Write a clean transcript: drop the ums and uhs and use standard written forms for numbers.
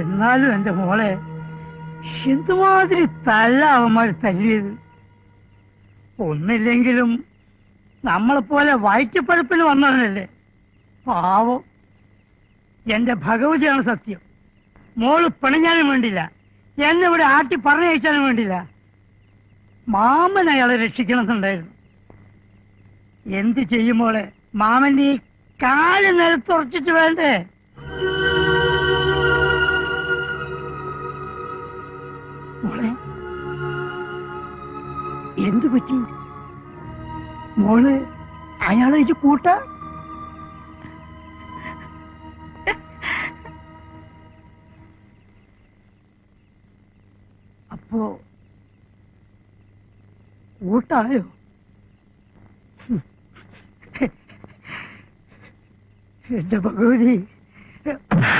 എന്നാലും എന്റെ മോളെ എന്തുമാതിരി തല്ല അവന്മാർ തല്ലിയത്. ഒന്നില്ലെങ്കിലും നമ്മളെപ്പോലെ വയറ്റപ്പഴുപ്പിന് വന്നവനല്ലേ. പാവം. എന്റെ ഭഗവതിയാണ് സത്യം. മോള് പിണഞ്ഞാലും വേണ്ടില്ല, എന്നെ ഇവിടെ ആട്ടി പറഞ്ഞയച്ചാലും വേണ്ടില്ല. മാമൻ അയാളെ രക്ഷിക്കണമെന്നുണ്ടായിരുന്നു. എന്ത് ചെയ്യുമോളെ? മാമന്റെ ഈ കാല് നിലത്തുറച്ചിട്ട് വേണ്ടേ? മോളെ എന്തു പറ്റി? മോള് അയാളെ കൂട്ട? അപ്പോ കൂട്ടായോ? എന്റെ ഭഗവതി.